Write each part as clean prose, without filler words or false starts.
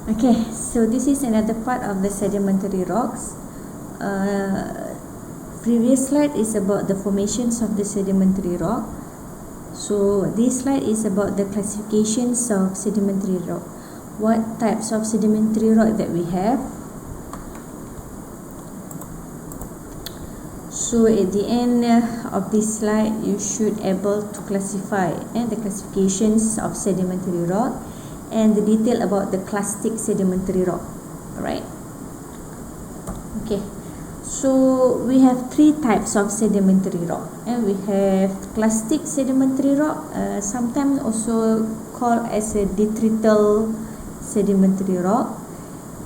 Okay, so this is another part of the sedimentary rocks. Previous slide is about the formations of the sedimentary rock. So this slide is about the classifications of sedimentary rock. What types of sedimentary rock that we have. So at the end of this slide, you should able to classify the classifications of sedimentary rock and the detail about the clastic sedimentary rock. Alright. Okay. So we have three types of sedimentary rock. And we have clastic sedimentary rock, sometimes also called as a detrital sedimentary rock.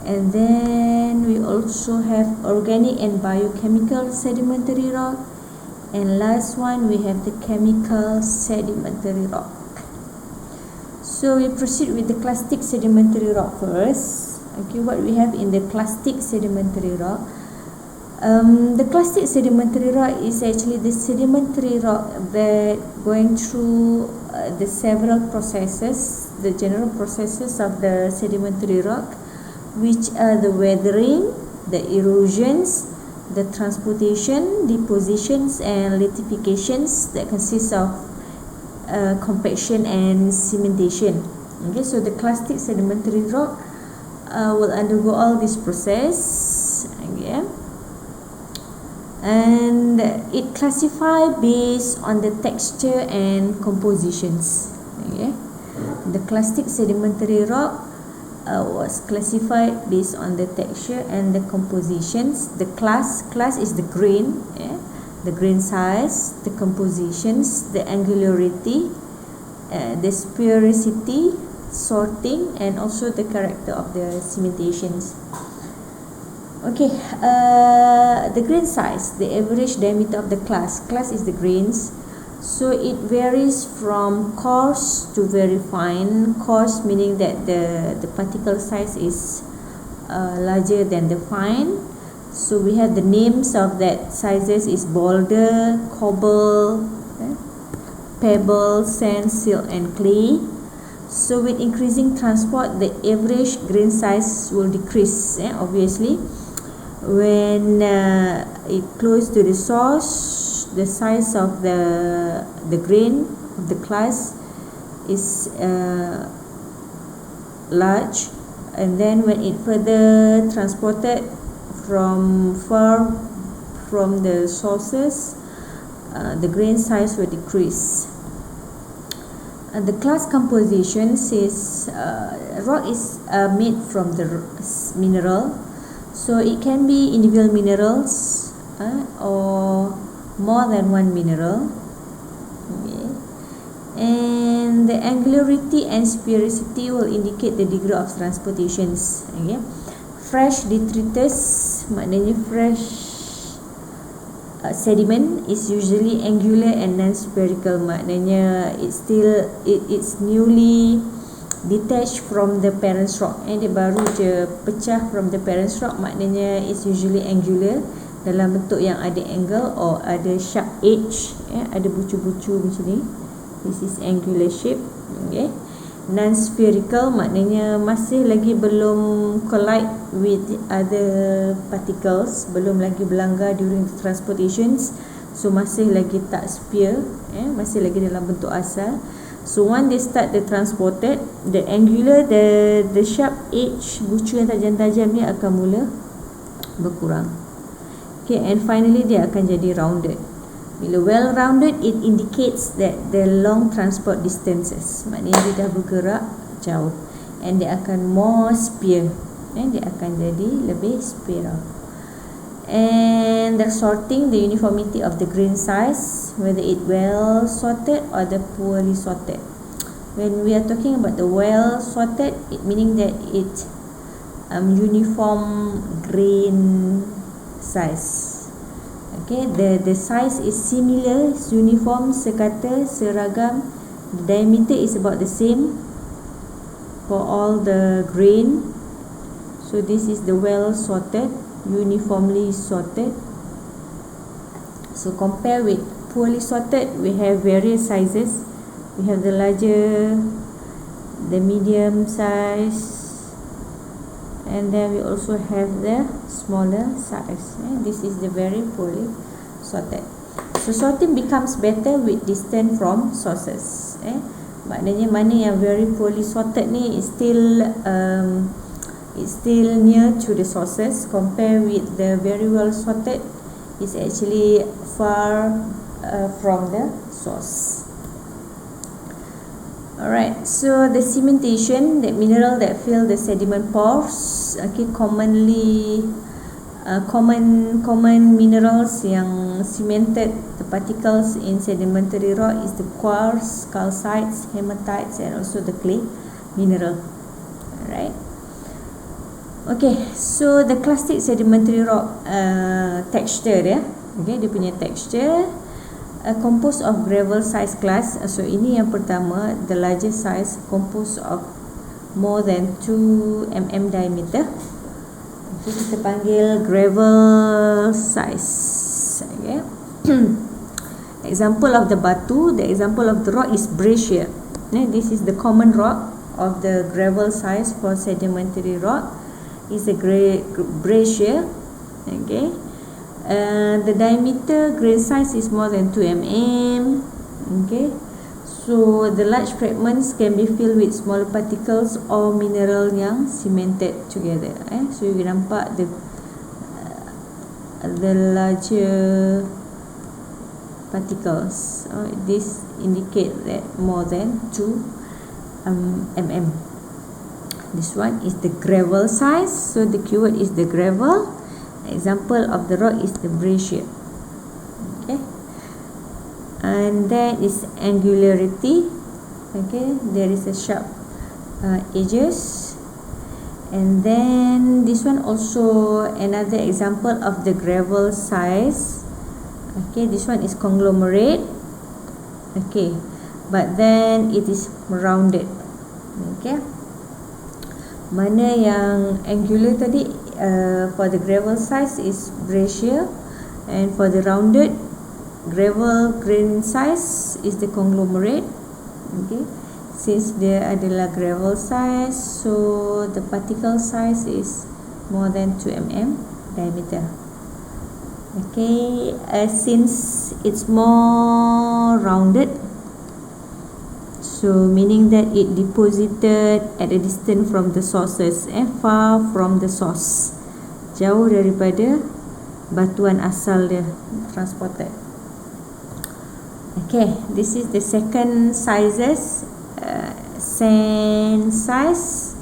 And then we also have organic and biochemical sedimentary rock. And last one, we have the chemical sedimentary rock. So we proceed with the clastic sedimentary rock first. Okay, what we have in the clastic sedimentary rock. The clastic sedimentary rock is actually the sedimentary rock that going through the several processes, the general processes of the sedimentary rock, which are the weathering, the erosions, the transportation, depositions, and lithifications that consist of compaction and cementation. Okay, so the clastic sedimentary rock will undergo all this process. Okay, and it classifies based on the texture and compositions. Okay, the clastic sedimentary rock was classified based on the texture and the compositions. The class is the grain, the grain size, the compositions, the angularity, the sphericity, sorting, and also the character of the cementations. Okay, the grain size, the average diameter of the class is the grains. So it varies from coarse to very fine. Coarse meaning that the particle size is larger than the fine. So we have the names of that sizes is boulder, cobble, pebble, sand, silt, and clay. So with increasing transport, the average grain size will decrease, obviously. When it close to the source, the size of the grain of the class is large, and then when it further transported from far from the sources, the grain size will decrease. And the class composition says rock is made from the mineral, so it can be individual minerals or more than one mineral. Okay. And the angularity and sphericity will indicate the degree of transportations. Okay. Fresh detritus, maknanya fresh sediment is usually angular and non-spherical, maknanya it's newly detached from the parent rock, dia baru je pecah from the parent rock, maknanya it's usually angular, dalam bentuk yang ada angle or ada sharp edge, ada bucu-bucu macam ni. This is angular shape. Okay. Non-spherical maknanya masih lagi belum collide with other particles, belum lagi berlanggar during the transportations, so masih lagi tak sphere, masih lagi dalam bentuk asal. So once they start the transported, the angular, the sharp edge, bucu yang tajam-tajam ni akan mula berkurang. Okay, and finally dia akan jadi rounded. Bila well rounded, it indicates that the long transport distances, maknanya dia dah bergerak jauh, and dia akan more sphere, dia akan jadi lebih spiral. And the sorting, the uniformity of the grain size, whether it well sorted or the poorly sorted. When we are talking about the well sorted, it meaning that it uniform grain size. Okay, the size is similar, uniform, sekata, seragam. The diameter is about the same for all the grain. So this is the well sorted, uniformly sorted. So compare with poorly sorted, we have various sizes. We have the larger, the medium size, and then we also have the smaller size. This is the very poorly sorted. So sorting becomes better with distance from sources. Maknanya mana yang very poorly sorted ni is still near to the sources, compare with the very well sorted is actually far from the source. Alright, so the cementation, the mineral that fill the sediment pores, okay, common minerals yang cemented the particles in sedimentary rock is the quartz, calcites, hematites, and also the clay mineral. Alright. Okay, so the clastic sedimentary rock texture dia, okay, dia punya texture composed of gravel size clast. So ini yang pertama, the largest size, composed of more than 2 mm diameter. Okay, kita panggil gravel size. Okay. Example of the batu, the example of the rock is breccia. This is the common rock of the gravel size for sedimentary rock. Is a breccia. Okay. The diameter grain size is more than 2 mm. Okay. So the large fragments can be filled with smaller particles or mineral yang cemented together. So you nampak the larger particles. This indicate that more than 2 mm. This one is the gravel size. So the keyword is the gravel. Example of the rock is the breccia. Okay. And then is angularity. Okay, there is a sharp edges. And then this one also another example of the gravel size. Okay, this one is conglomerate. Okay, but then it is rounded. Okay, mana yang angular tadi, for the gravel size is breccia, and for the rounded gravel grain size is the conglomerate. Okay, since dia adalah gravel size, so the particle size is more than 2 mm diameter. Okay, since it's more rounded, so meaning that it deposited at a distance from the sources, far from the source, jauh daripada batuan asal dia transported. Okay, this is the second sizes, sand size.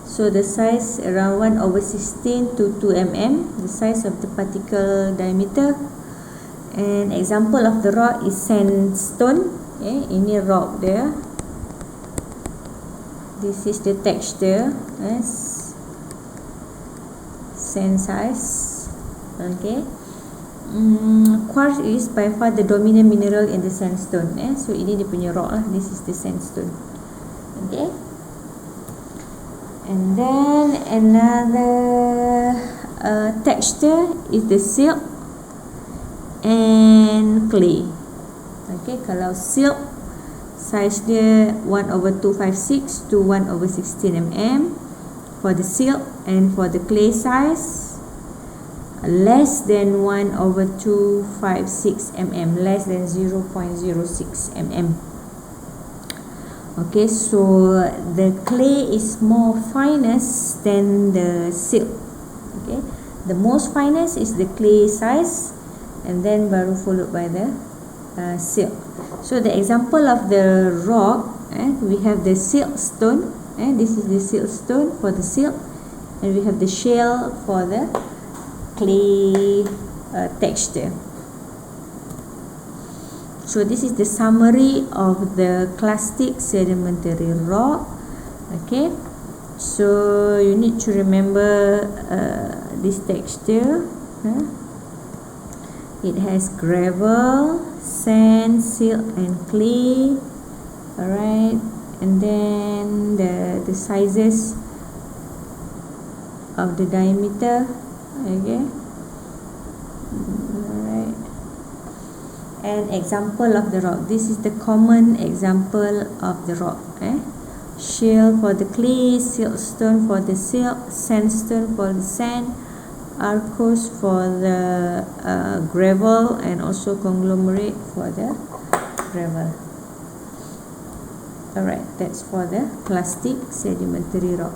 So the size around 1/16 to 2 mm, the size of the particle diameter. And example of the rock is sandstone. Okay, ini rock dia. This is the texture, sand size. Okay. Quartz is by far the dominant mineral in the sandstone. So ini dia punya rock lah. This is the sandstone. Okay. And then another texture is the silt and clay. Okay, kalau silt size dia 1/256 to 1/16 mm for the silt, and for the clay size less than 1/256 mm, less than 0.06 mm. Okay, so the clay is more finest than the silt. Okay, the most finest is the clay size, and then baru followed by the silt. So the example of the rock, we have the siltstone. This is the siltstone for the silt, and we have the shale for the clay texture. So this is the summary of the clastic sedimentary rock. Okay, so you need to remember this texture. It has gravel, sand, silt, and clay. Alright, and then the sizes of the diameter. Okay. Alright. And example of the rock. This is the common example of the rock. shale for the clay, siltstone for the silt, sandstone for the sand, coarse for the gravel, and also conglomerate for the gravel. Alright, that's for the clastic sedimentary rock.